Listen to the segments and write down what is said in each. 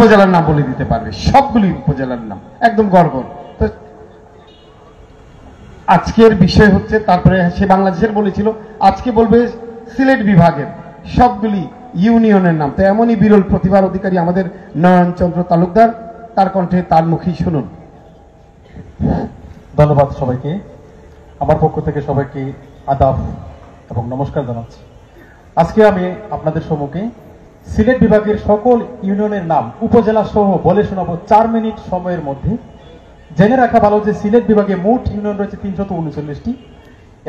উপজেলার নাম বলে দিতে পারবে, সবগুলি উপজেলার নাম, একদম গর্ব। তো আজকের বিষয় হচ্ছে, তারপরে সে বাংলাদেশের বলেছিল, আজকে বলবে সিলেট বিভাগের সবগুলি ইউনিয়নের নাম। তো এমনই বিরল প্রতিভার অধিকারী আমাদের নয়নচন্দ্র তালুকদার, তার কণ্ঠে তার মুখেই শুনুন। ধন্যবাদ সবাইকে। আমার পক্ষ থেকে সবাইকে আদাব এবং নমস্কার জানাচ্ছি। আজকে আমি আপনাদের সম্মুখে সিলেট বিভাগের সকল ইউনিয়নের নাম উপজেলা সহ বলে শোনাবো 4 মিনিট সময়ের মধ্যে। জেনে রাখা ভালো যে সিলেট বিভাগে মোট ইউনিয়ন রয়েছে 339টি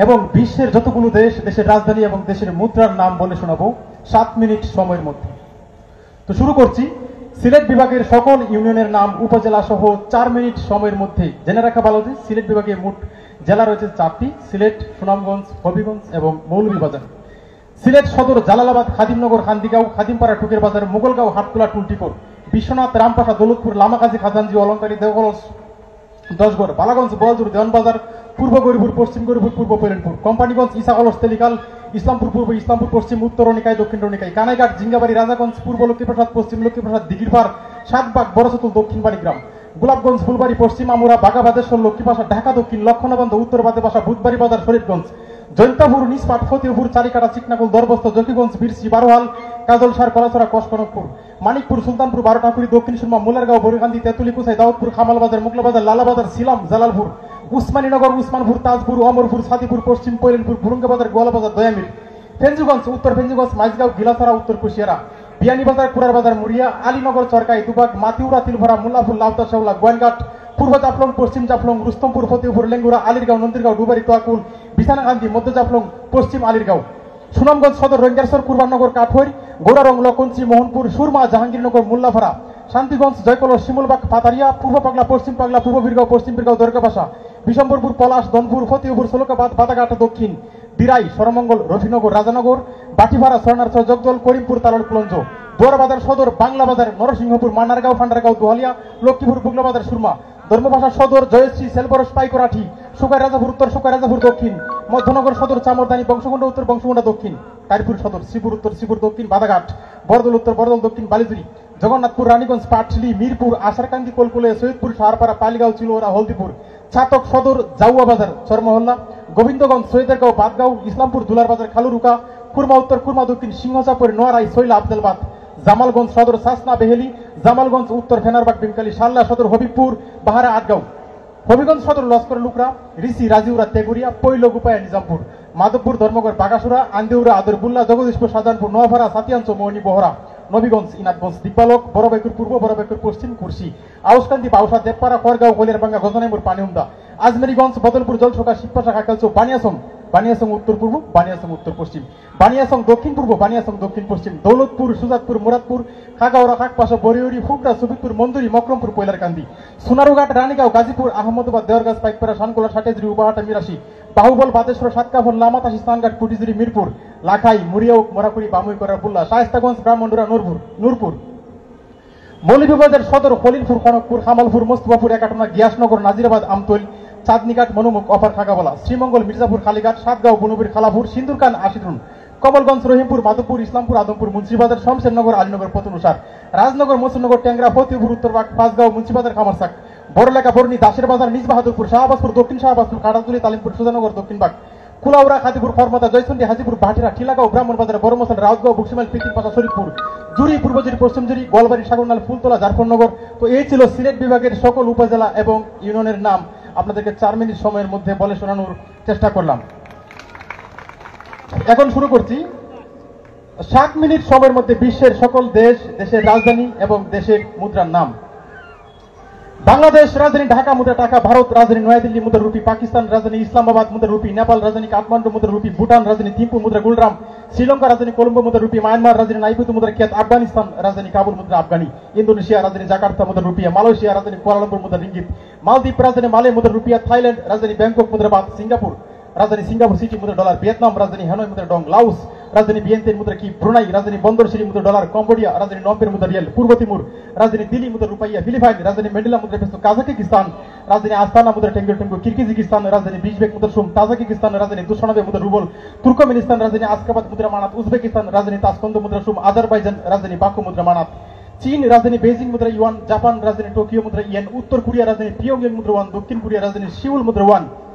এবং বিশ্বের যতগুলো দেশ, দেশের রাজধানী এবং দেশের মুদ্রার নাম বলে শোনাবো 7 মিনিট সময়ের মধ্যে। তো শুরু করছি। সিলেট বিভাগের সকল ইউনিয়নের নাম উপজেলা সহ 4 মিনিট সময়ের মধ্যে। জেনে রাখা ভালো যে সিলেট বিভাগে মোট জেলা রয়েছে 4টি: সিলেট, সুনামগঞ্জ, হবিগঞ্জ এবং মৌলভীবাজার। সিলেট সদর জালালাবাদ, খাদিমনগর, হান্দিগাঁও, খাদিমপাড়া, টুকের বাজার, মোগলগাঁও, হাটতলা, টুলটিকোর, বিশ্বনাথ, রামপাশা, দৌলতপুর, লামাকাজি, খাজানজি, অলঙ্কারী, দেওগলস, দশগড়, বালাগঞ্জ, বোয়ালজুর, দেওয়ানবাজার, পূর্ব গরিপুর, পশ্চিম গরিপুর, পূর্ব পৈলেনপুর, কোম্পানিগঞ্জ, ইসাকলস, তেলিকাল, ইসলামপুর পূর্ব, ইসলামপুর পশ্চিম, উত্তর রনিকায়, দক্ষিণ রনিকায়, কানাইঘাট, জিঙ্গাবাড়ি, রাজাগঞ্জ, পূর্ব লক্ষ্মীপ্রসাদ, পশ্চিম লক্ষ্মীপ্রসাদ, দিঘিরপাড়, সাতবাগ, বড়সতুল, দক্ষিণ বাড়িগ্রাম, গোলাপগঞ্জ, ফুলবাড়ি, পশ্চিম আমুরা, বাগাবাদেশ্বর, লক্ষ্মীপাশা, ঢাকা দক্ষিণ, লক্ষণবন্ধ, উত্তর বাদেপাশা, বুধবাড়ি বাজার, শরীফগঞ্জ, জৈন্তাপুর, নিসপাট, ফতিউপুর, চারিকাটা, চিকনাকুল, দরবস্ত, জকিগঞ্জ, বিরসি, বারোহাল, কাজলসার, কলাছড়া, কসকনকপুর, মানিকপুর, সুলতানপুর, বারোটাকুড়ি, দক্ষিণ সুরমা, মুলারগাঁও, বরিকান্দি, তেঁতুলি, কুসাই, দাউদপুর, খামালবাজার, মুগলাবাজার, লালাবাজার, সিলাম, জালালপুর, উসমানীনগর, উসমানপুর, তাজপুর, অমরপুর, সাদিপুর, পশ্চিম পৈলেনপুর, ভুরুঙ্গাবাজার, গোয়ালাবাজার, দয়ামির, ফেঞ্জুগঞ্জ, উত্তর ফেঞ্জুগঞ্জ, মাইজগাঁও, গিলাছড়া, উত্তর কুশিয়ারা, বিয়ানীবাজার, কুরারবাজার, মুড়িয়া, আলীনগর, চরকাই, দুবাগ, মাতিউরা, তিলভরা, মুল্লাফুল, লাউতা, শাওলা, গোয়ানঘাট, পূর্ব জাফলং, পশ্চিম জাফলং, রুস্তমপুর, ফতেপুর, লেঙ্গুরা, আলীরগাঁও, নন্দীরগাঁও, ডুবারি, তোয়াকুল, বিছানাকান্দি, মধ্য জাফলং, পশ্চিম আলীরগাঁও, সুনামগঞ্জ সদর, রঙ্গেশ্বর, কুরবাননগর, কাঠহৈর, গোড়ারং, লকঞ্চি, মোহনপুর, সুরমা, জাহাঙ্গীরনগর, মোল্লাফাড়া, শান্তিগঞ্জ, জয়কলস, শিমুলবাগ, পাতারিয়া, পূর্ব পাগলা, পশ্চিম পাগলা, পূর্ব বীরগাঁও, পশ্চিম বীরগাঁও, দরগাপাশা, বিশম্বরপুর, পলাশ, দনপুর, ফতেপুর, সোলকাবাদ, বাদাঘাট দক্ষিণ, বিরাই, সরমঙ্গল, রফিনগর, রাজানগর, বাটিভাড়া, স্বর্ণার্থ, জগদল, করিমপুর, তালল, কুলঞ্জ, বোয়ারবাজার সদর, বাংলাবাজার, নরসিংহপুর, মান্নারগাঁও, ফান্ডারগাঁও, দোহালিয়া, লক্ষ্মীপুর, বুগলাবাজার, সুরমা, ধর্মভাষা সদর, জয়শ্রী, সেলবরস, পাইকরাঠি, সুকাই রাজাপুর উত্তর, সুকাই রাজাপুর দক্ষিণ, মধ্যনগর সদর, চামরদানি, বংশগন্ডা উত্তর, বংশগন্ডা দক্ষিণ, কারিপুর সদর, শ্রীপুর উত্তর, শ্রীপুর দক্ষিণ, বাদাঘাট, বরদল উত্তর, বরদল দক্ষিণ, বালিজুরি, জগন্নাথপুর, রানীগঞ্জ, পাটলি, মিরপুর, আশারকান্দি, কোলকুলে, সৈয়দপুর, সাহারপাড়া, পালিগাঁও, চিলোরা, হলদিপুর, ছাতক সদর, জাউয়া বাজার, চরমহল্লা, গোবিন্দগঞ্জ, সৈয়দেরগাঁও, বাদগাঁও, ইসলামপুর, দুলার বাজার, খালুরুকা, কুরমা উত্তর, কুরমা দক্ষিণ, সিংহচাপুর, নোয়ারাই, সৈলা, আফজালবাদ, জামালগঞ্জ সদর, সাসনা, বেহেলি, জামালগঞ্জ উত্তর, ফেনারবাগ, বিমকালি, শাল্লা সদর, হবিবপুর, বাহারা, আটগাঁও, হবিগঞ্জ সদর, লস্কর, লুকরা, রিসি, রাজিউরা, তেগুরিয়া, পৈল, গুপায়া, নিজামপুর, মাধবপুর, ধর্মগড়, বাগাসুরা, আন্দিউরা, আদরবুল্লাহ, জগদীশপুর, শাহজাহানপুর, নোয়াভাড়া, সাতিয়াঞ্চ, মোহনী, বহরা, নবীগঞ্জ, ইনাদগঞ্জ, দিকপালক, বড়বাইকুর পূর্ব, বড়বাইকুর পশ্চিম, কুরসি, আউসকান্দি, বাউসা, দেবপাড়া, খড়গাঁও, কলিয়ারবাঙ্গা, গজনাইমুর, পানিউমদা, আজমেরিগঞ্জ, বদলপুর, জলসকা, শিবপাশা, কাকালচৌ, বানিয়াসং, বানিয়াসং উত্তর পূর্ব, বানিয়াসং উত্তর পশ্চিম, বানিয়াসং দক্ষিণ পূর্ব, বানিয়াসং দক্ষিণ পশ্চিম, দৌলতপুর, সুজাতপুর, মুরাদপুর, খাগাওড়া, খাকপাশা, বরিউরি, ফুকরা, সুবিদপুর, মন্দুরি, মকরমপুর, পৈলারকান্দি, সোনারুঘাট, রানীগাঁও, গাজীপুর, আহমদাবাদ, দেওয়ারগাছ, পাইকপাড়া, শানকোলা, সাটেজরি, উবাহাটা, মিরাশি, বাহুবল, বাতেশ্বর, সাতকাফল, লামাতাসি, স্নানঘাট, কুটিজুরি, মিরপুর, লাখাই, মুরিয়াও, মোরাকুড়ি, বামুই, করারবুল্লাহ, শায়েস্তাগঞ্জ, ব্রাহ্মণডুরা, নূরপুর, মৌলভীবাজার সদর, খলিলপুর, কনকপুর, খামালপুর, মোস্তফাপুর, একাটনা, গিয়াসনগর, নাজিরাবাদ, আমতল, চাঁদনীঘাট, মনুমুখ, অফার, খাগাবলা, শ্রীমঙ্গল, মির্জাপুর, কালীঘাট, সাতগাঁও, বনুবীর, খালাপুর, সিন্দুরকান, আশিরুন, কমলগঞ্জ, রহিমপুর, মাধবপুর, ইসলামপুর, আদমপুর, মুন্সিবাজার, শমশেরনগর, আলীনগর, পতনুসার, রাজনগর, মসুনগর, ট্যাংরা, ফতেপুর, উত্তরবাগ, পাঁচগাঁও, মুন্সিবাজার, খামারসাক, বড়লেখা, বর্ণী, দাসের বাজার, নিজ বাহাদুরপুর, শাহবাজপুর, দক্ষিণ শাহবাজপুর, কাটাতুলি, তালিমপুর, সুজানগর, দক্ষিণবাগ, কুলাউড়া, খাদিপুর, ফরমাতা, জয়চন্ডী, হাজিপুর, ভাটিরা, টিলাগাঁও, ব্রাহ্মণবাজার, বড়মশাল, রাউতগাঁও, বুকসিমাইল, পিতিনপাশা, শরীফপুর, জুরি, পূর্বজুরি, পশ্চিমজুরি, গোয়ালবাড়ি, সাগরনাল, ফুলতলা, জাফরনগর। তো এই ছিল সিলেট বিভাগের সকল উপজেলা এবং ইউনিয়নের নাম আপনাদেরকে 4 মিনিট সময়ের মধ্যে বলে শোনানোর চেষ্টা করলাম। এখন শুরু করছি। 7 মিনিট সময়ের মধ্যে বিশ্বের সকল দেশ, দেশের রাজধানী এবং দেশের মুদ্রার নাম। বাংলাদেশ রাজধানী ঢাকা, মুদ্রা টাকা। ভারত রাজধানী নয়াদিল্লি, মুদ্রা রুপি। পাকিস্তান রাজধানী ইসলামাবাদ, মুদ্রা রুপি। নেপাল রাজধানী কাঠমান্ডু, মুদ্রা রুপি। ভুটান রাজধানী থিম্পু, মুদ্রা গুলরাম। শ্রীলঙ্কা রাজধানী কলম্বো, মুদ্রা রুপি। মায়ানমার রাজধানী নাইপুতু, মুদ্রা কিয়াত। আফগানিস্তান রাজধানী কাবুল, মুদ্রা আফগানি। ইন্দোনেশিয়া রাজধানী জাকার্তা, মুদ্রা রুপিয়া। মালয়েশিয়া রাজধানী কুয়ালালামপুর, মুদ্রা রিঙ্গিত। মালদ্বীপ রাজধানী মালে, মুদ্রা রুপিয়া। থাইল্যান্ড রাজধানী ব্যাংকক, মুদ্রা বাত। সিঙ্গাপুর রাজধানী সিঙ্গাপুর সিটি, মুদ্রা ডলার। ভিয়েতনাম রাজধানী হ্যানয়, মুদ্রা ডং। লাওস রাজধানী ভিয়েন্তেন, মুদ্রা কি। ব্রুনাই রাজধানী বন্দর সিরি, মুদ্রা ডলার। কম্বোডিয়া রাজধানী নমপের, মুদ্রা রিয়াল। পূর্ব তিমুর রাজধানী দিল্লি, মুদ্রা রুপাইয়া। ফিলিপাইন রাজধানী ম্যান্ডেলা, মুদ্রা পেসো। কাজাকিস্তান রাজধানী আস্তানা, মুদ্রা টেঙ্গু টেঙ্গু। কিরগিজস্তান রাজধানী বিশবেক, মুদ্রা সুম। তাজিকিস্তান রাজধানী দুশানবে, মুদ্রা রুবল। তুর্কমেনিস্তান রাজধানী আশগাবাদ, মুদ্রা মানাত। উজবেকিস্তান রাজধানী তাসকন্দ, মুদ্রা সুম। আজারবাইজান রাজধানী বাকু, মুদ্রা মানাত। চীন রাজধানী বেজিং মুদ্রা ইউয়ান, জাপান রাজধানী টোকিও মুদ্রা ইয়েন, উত্তর কোরিয়া রাজধানী পিয়ংইয়ং মুদ্রা ওয়ান, দক্ষিণ কোরিয়া রাজধানী সিউল মুদ্রা ওয়ান,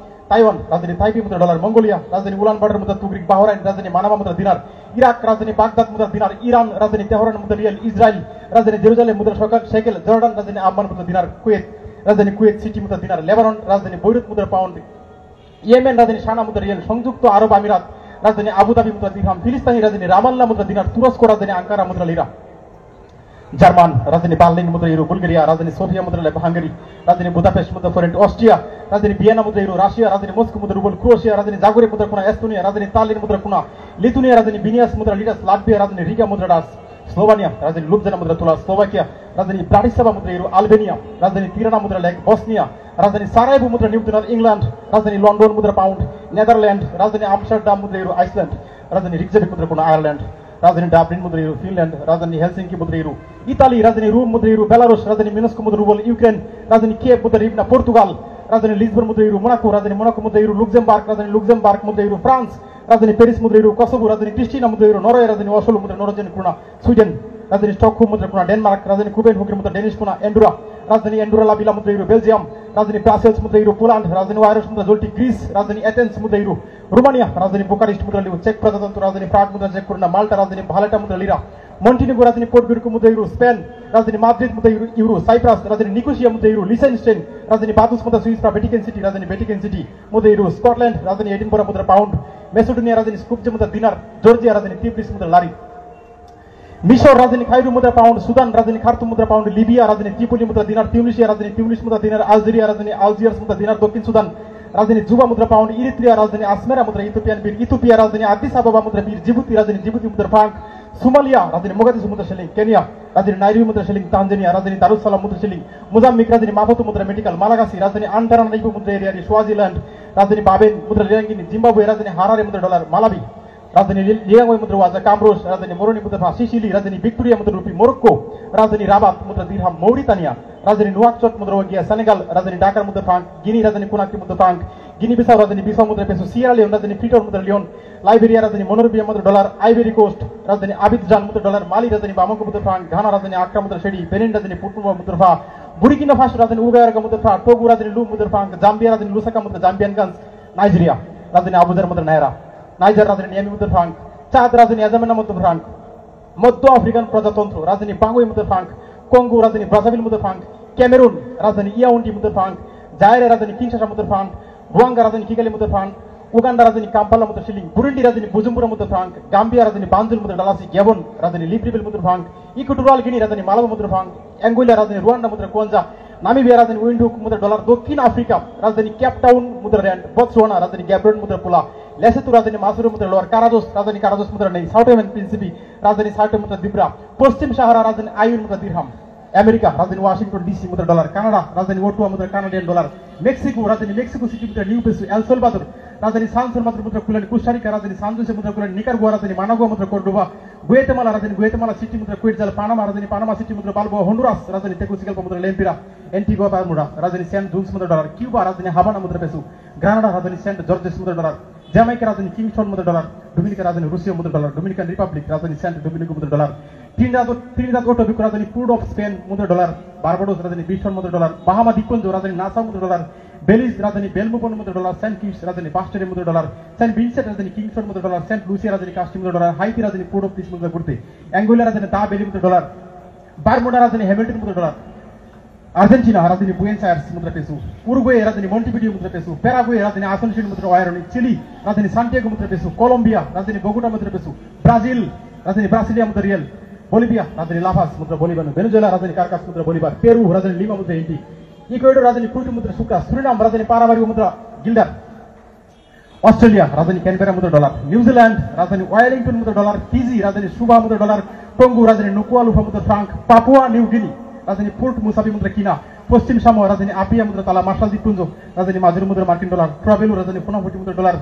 তাইওয়ান রাজধানী তাইপি মুদ্রা ডলার, মঙ্গোলিয়া রাজধানী উলান বাটার মুদ্রা তুগরিক, বাহরাইন রাজধানী মানামা মুদ্রা দিনার, ইরাক রাজধানী বাগদাদ মুদ্রা দিনার, ইরান রাজধানী তেহরান মুদ্রা রিয়াল, ইসরায়েল রাজধানী জেরুজালেম মুদ্রা শেকেল, জর্ডান রাজধানী আম্মান মুদ্রা দিনার, কুয়েত রাজধানী কুয়েত সিটি মুদ্রা দিনার, লেবানন রাজধানী বৈরুত মুদ্রা পাউন্ড, ইয়েমেন রাজধানী সানা মুদ্রা রিয়াল, সংযুক্ত আরব আমিরাত রাজধানী আবুধাবি মুদ্রা দিরহাম, ফিলিস্তিনি রাজধানী রামাল্লাহ মুদ্রা দিনার, তুরস্ক রাজধানী আঙ্কারা মুদ্রা লিরা, জার্মান রাজধানী বার্লিন মুদ্রা ইউরো, বুলগেরিয়া রাজধানী সোফিয়া মুদ্রা হাঙ্গেরি, রাজধানী বুদাপেস্ট মুদ্রা ফরেন্ট, অস্ট্রিয়া রাজধানী ভিয়েনা মুদ্রা ইউরো, রাশিয়া রাজধানী মস্কো মুদ্রা রুবল, ক্রোয়েশিয়া রাজধানী জাগরেব মুদ্রা কোনা, এস্তোনিয়া রাজধানী তালিন মুদ্রা কোনা, লিথুনিয়া রাজধানী বিনিয়াস মুদ্রা লিটাস, লাটভিয়া রাজধানী রিগা মুদ্রা ডাস, স্লোভানিয়া রাজধানী লুবজানা মুদ্রা তুলা, স্লোভাকিয়া রাজধানী ব্রাটিস্লাভা মুদ্রা ইউরো, আলবেনিয়া রাজধানী তিরানা মুদ্রা লেক, বসনিয়া রাজধানী সারায়েভো মুদ্রা নিউটনার, ইংল্যান্ড রাজধানী লন্ডন মুদ্রা পাউন্ড, নেদারল্যান্ড রাজধানী আমস্টারডাম মুদ্রা ইউরো, আইসল্যান্ড রাজধানী রিকজেভিক মুদ্রা কোনা, আয়ারল্যান্ড রাজধানী ডাবলিন মুদ্রা ইউরো, ফিনল্যান্ড রাজধানী হেলসিঙ্কি মুদ্রা ইউরো, ইতালি রাজধানী রোম মুদ্রা ইউরো, বেলারুশ রাজধানী মিনস্কো মুদ্রা রুবল, ইউক্রেন রাজধানী কিয়েভ মুদ্রা রিবনা, পর্তুগাল রাজধানী লিসবন মুদ্রা ইউরো, মোনাকো রাজধানী মোনাকো মুদ্রা ইউরো, লুক্সেমবার্গ রাজধানী লুক্সেমবার্গ মুদ্রা ইউরো, ফ্রান্স রাজধানী প্যারিস মুদ্রা ইউরো, কসোভো রাজধানী ক্রিস্টিনা মুদ্রা ইউরো, নরওয়ে রাজধানী অসলো মুদ্রা নরওয়েজিয়ান ক্রোনা, সুইডেন রাজধানী স্টকহোম মুদ্রা ক্রোনা, ডেনমার্ক রাজধানী কোপেনহেগেন মুদ্রা ডেনিশ ক্রোনা, এন্ডোরা রাজধানী এন্ডোরা লাবিলা মুদ্রা ইউরো, বেলজিয়াম রাজধানী ব্রাসেলস মুদ্রা ইউরো, পোল্যান্ড রাজধানী ওয়াইরস মুদ্রা জোল্টি, গ্রিস রাজধানী এথেন্স মুদ্রা ইউরো, রোমানিয়া রাজধানী বুকারেস্ট মুদ্রা লিও, চেক প্রজাতন্ত্র রাজধানী প্রাগ মুদ্রা চেক ক্রোনা, মাল্টা রাজধানী ভালেটা মুদ্রা লিরা, মন্টিনেগো রাজধানী পোর্টগরিকো মুদ্রা ইউরো, স্পেন রাজধানী মাদ্রিদ মুদ্রা ইউরো, সাইপ্রাস রাজধানী নিকোসিয়া মুদ্রা ইউরো, লিসেনস্টেইন রাজধানী বাতুস মুদ্রা সুইস ভ্যাটিকান সিটি রাজধানী ভ্যাটিকান সিটি মুদ্রা ইউরো, স্কটল্যান্ড রাজধানী এডিনবরা মুদ্রা পাউন্ড, মেসিডোনিয়া রাজধানী স্কুপজে মুদ্রা দিনার, জর্জিয়া রাজধানী তিব্রিস মুদ্রা লারি, মিশর রাজধানী খাইরু মুদ্রা পাউন্ড, সুদান রাজধানী খার্তুম মুদ্রা পাউন্ড, লিবিয়া রাজধানী ত্রিপোলি মুদ্রা দিনার, তিউনিসিয়া রাজধানী তিউনিস মুদ্রা দিনার, আলজেরিয়া রাজধানী আলজিয়ার্স মুদ্রা দিনার, দক্ষিণ সুদান রাজধানী জুবা মুদ্রা পাউন্ড, ইরিত্রিয়া রাজধানী আসমেরা মুদ্রা ইথিওপিয়ান বীর, ইথিওপিয়া রাজধানী আদিস আবাবা মুদ্রা বীর, জিবুতি রাজধানী জিবুতি মুদ্রা ফ্রাঙ্ক, সোমালিয়া রাজধানী মোগাদিসু মুদ্রা শিলিং, কেনিয়া রাজধানী নাইরোবি মুদ্রা শিলিং, তানজানিয়া রাজধানী দারুসালাম মুদ্রা শিলিং, মোজাম্বিক রাজধানী মাপুতো মুদ্রা মেডিকেল, মালাগাসি রাজধানী আন্টারানাইবো মুদ্রা এরিয়ারি, সোয়াজিল্যান্ড রাজধানী বাবেন মুদ্রা লিরাঙ্গিনি, জিম্বাবুয়ে রাজধানী হারারে মুদ্রা ডলার, মালাবি রাজধানী লিয়াঙ্গই মুদ্রা ওয়াজা, কামরুস রাজধানী মোরনি মুদ্রা, সিসিলি রাজধানী ভিক্টোরিয়া মুদ্রা রুপি, মোরক্কো রাজধানী রাবাত মুদ্রা দিরহাম, মৌরিতানিয়া রাজধানী নুয়াকচট মুদ্রা ওয়াগিয়া, সেনেগাল রাজধানী ঢাকার মুদ্রা ফ্রাঙ্ক, গিনি রাজধানী কোনাক্রি মুদ্রা ফ্রাঙ্ক, গিনি বিসাউ রাজধানী বিসাউ মুদ্রা পেসো, সিয়েরা লিওন রাজধানী ফ্রিটন মুদ্রা লিওন, লাইবেরিয়া রাজধানী মনোরবিয়া মুদ্রা ডলার, আইভরি কোস্ট রাজধানী আবিদজান মুদ্রা ডলার, মালি রাজধানী বামাকো মুদ্রা ফ্রাঙ্ক, ঘানা রাজধানী আকরা মুদ্রা শেডি, বেনিন রাজধানী পুটনুয়া মুদ্রা ফা, বুরিকিনা ফাসো রাজধানী উগায়ারগা মুদ্রা ফা, টোগো রাজধানী লু মুদ্রা ফ্রাঙ্ক, জাম্বিয়া রাজধানী লুসাকা মুদ্রা জাম্বিয়ানগঞ্জ, নাইজেরিয়া রাজধানী আবুজার মুদ্রা নায়রা, নাইজার রাজধানী নিয়ামি মুদ্রা ফ্রাঙ্ক, চাঁদ রাজধানী আজামেনা মুদ্রা ফ্রাঙ্ক, মধ্য আফ্রিকান প্রজাতন্ত্র রাজধানী বাঙ্গুই মুদ্রা ফ্রাঙ্ক, কঙ্গো রাজধানী ব্রাজাভিল মুদ্রা ফ্রাঙ্ক, ক্যামেরুন রাজধানী ইয়াউন্ডি মুদ্রা ফ্রাঙ্ক, জায়রে রাজধানী কিনশাসা মুদ্রা ফ্রাঙ্ক, রুয়াঙ্গা রাজধানী কিগালি মুদ্রা ফ্রাঙ্ক, উগান্ডা রাজধানী কাম্পালা মুদ্রা শিলিং, বুরুন্ডি রাজধানী বুজুম্বুরা মুদ্রা ফ্রাঙ্ক, গাম্বিয়া রাজধানী বানজুল মুদ্রা ডালাসি, গ্যাবন রাজধানী লিব্রিবেল মুদ্রা ফ্রাঙ্ক, ইকুয়েটোরিয়াল গিনি রাজধানী মালাবো মুদ্রা ফ্রাঙ্ক, অ্যাঙ্গোলা রাজধানী রুয়ান্ডা মুদ্রা কোয়াঞ্জা, নামিবিয়া রাজধানী উইন্ডহুক মুদ্রা ডলার, দক্ষিণ আফ্রিকা রাজধানী কেপটাউন মুদ্রা র্যান্ড, বতসোয়ানা রাজধানী গ্যাব্রন মুদ্রা পোলা, লেসোথো রাজধানী মাসুরো মুদ্রা লোয়ার, কারাদোস রাজধানী কারাদোস মুদ্রা নেই, সাউথ প্রিন্সিপি রাজধানী সাউথ মুদ্রা দিব্রা, পশ্চিম সাহারা রাজধানী আইউন মুদ্রা দিরহাম, আমেরিকা রাজধানী ওয়াশিংটন ডিসি মুদ্রা ডলার, কানাডা রাজধানী ওটুয়া মুদ্রা কানাডিয়ান ডলার, মেক্সিকো রাজধানী মেক্সিকো সিটি মুদ্রা নিউ পেসো, এল সালভাদর রাজধানী সান সালভাদর মুদ্রা কুলানি, কোস্টারিকা রাজধানী সান জোসে মুদ্রা কুলানি, নিকারগুয়া রাজধানী মানাগুয়া মুদ্রা কর্ডোবা, গুয়েতেমালা রাজধানী গুয়েতেমালা সিটি মুদ্রা কুয়েটজাল, পানামা রাজধানী পানামা সিটি মুদ্রা বালবোয়া, হন্ডুরাস রাজধানী তেগুসিগালপা মুদ্রা লেম্পিরা, এন্টিগুয়া বারমুডা রাজধানী সেন্ট জুলস মুদ্রা ডলার, কিউবা রাজধানী হাভানা মুদ্রা পেসো, গ্রানাডা রাজধানী সেন্ট জর্জেস মুদ্রা ডলার, জ্যামাইকা রাজধানী কিংস্টন মুদ্রা ডলার, ডোমিনিকা রাজধানী রুশিয়া মুদ্রা ডলার, ডোমিনিকান রিপাবলিক রাজধানী সেন্ট ডোমিনিকো মুদ্রা ডলার, ত্রিনিদাদ ও টোবাগো রাজধানী পোর্ট অফ স্পেন মুদ্রা ডলার, বারবাডোস রাজধানী বিস্টন মুদ্রা ডলার, বাহামা দ্বীপপুঞ্জ রাজধানী নাসাউ মুদ্রা ডলার, বেলিজ রাজধানী বেলমোপন মুদ্রা ডলার, সেন্ট কিটস রাজধানী বাস্টারি মুদ্রা ডলার, সেন্ট ভিনসেন্ট রাজধানী কিংস্টন মুদ্রা ডলার, সেন্ট লুসিয়া রাজধানী কাস্টি মুদ্রা ডলার, হাইতি রাজধানী পোর্ট অফ পিস মুদ্রা করতে, অ্যাঙ্গোলা রাজধানী দা বেলি মুদ্রা ডলার, বারমুডা রাজধানী হ্যামিল্টন মুদ্রা ডলার, আর্জেন্টিনা রাজধানী বুয়েন্স আয়ার্স মুদ্রা পেসো, উরুগুয়ে রাজধানী মন্টিভিডিও মুদ্রা পেসো, প্যারাগুয়ে রাজধানী আসনসিন মুদ্রা ওয়ারনি, চিলি রাজধানী সান্টিয়াগো মুদ্রা পেসো, কলম্বিয়া রাজধানী বগুটা মুদ্রা পেসো, ব্রাজিল রাজধানী ব্রাসিলিয়া মুদ্রা রিয়েল, বলিভিয়া রাজধানী লাভাস মুদ্রা বলিভানো, ভেনেজুয়েলা রাজধানী কারকাস মুদ্রা বলিভার, পেরু রাজধানী লিমা মুদ্রা ইন্টি, ইকুয়েডর রাজধানী কুইটো মুদ্রা সুক্রা, সুরিনাম রাজধানী পারামারিও মুদ্রা গিল্ডার, অস্ট্রেলিয়া রাজধানী ক্যানবেরা মুদ্রা ডলার, নিউজিল্যান্ড রাজধানী ওয়েলিংটন মুদ্রা ডলার, ফিজি রাজধানী সুবা মুদ্রা ডলার, টঙ্গু রাজধানী নুকুয়ালুফা মুদ্রা ফ্রাঙ্ক, পাপুয়া নিউ গিনি রাজধানী পোর্ট মুসাবি মুদ্রা কিনা, পশ্চিম সামোয়া রাজধানী আপিয়া মুদ্রা তালা, মার্শাল দ্বীপপুঞ্জ রাজধানী মাজুর মুদ্রা মার্কিন ডলার, ট্রাভেলু রাজধানী ফুনাফুটি মুদ্রা ডলার,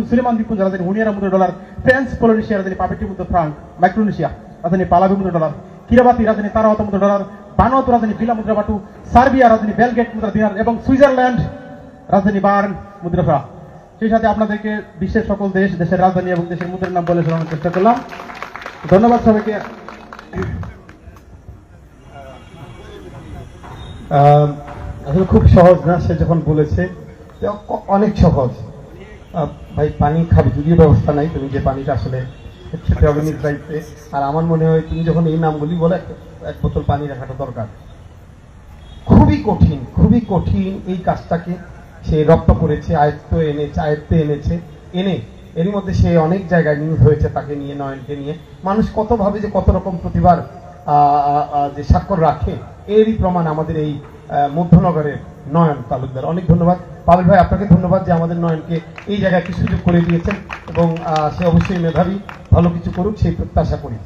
সুলেমান দ্বীপপুঞ্জ রাজধানী হুনিয়ারা মুদ্রা ডলার, ফ্রান্স পলিনেশিয়া রাজধানী পাপেটি মুদ্রা ফ্রাঙ্ক, মাইক্রোনেশিয়া রাজধানী পালাবি মুদ্রা ডলার, কিরাবাতি রাজধানী তারাওয়াতা মুদ্রা ডলার, বানুয়াতু রাজধানী বিলা মুদ্রা বাটু, সার্বিয়া রাজধানী বেলগেট মুদ্রা দিনার এবং সুইজারল্যান্ড রাজধানী বার্ন মুদ্রা ফ্রা। সেই সাথে আপনাদেরকে বিশ্বের সকল দেশের রাজধানী এবং দেশের মুদ্রার নাম বলে শোনানোর চেষ্টা করলাম। ধন্যবাদ সবাইকে। আসলে খুব সহজ না, সে যখন বলেছে যে অনেক সহজ। ভাই পানি খাবে, যদিও ব্যবস্থা নাই, তুমি যে পানিটা আসলে খেতে হবে নিজ দায়িত্বে। আর আমার মনে হয় তুমি যখন এই নামগুলি বলে এক বোতল পানি রাখাটা দরকার। খুবই কঠিন, খুবই কঠিন এই কাজটাকে সে রপ্ত করেছে, আয়ত্তে এনেছে, এরই মধ্যে সে অনেক জায়গায় নিউজ হয়েছে তাকে নিয়ে, নয়নকে নিয়ে। মানুষ কত ভাবে যে কত রকম প্রতিভার যে স্বাক্ষর রাখে, এরই প্রমাণ আমাদের এই মধ্যনগরের নয়ন তালুকদার। অনেক ধন্যবাদ পাবেল ভাই, আপনাকে ধন্যবাদ যে আমাদের নয়নকে এই জায়গায় একটি সুযোগ করে দিয়েছেন, এবং সে অবশ্যই মেধাবী, ভালো কিছু করুক সেই প্রত্যাশা করি।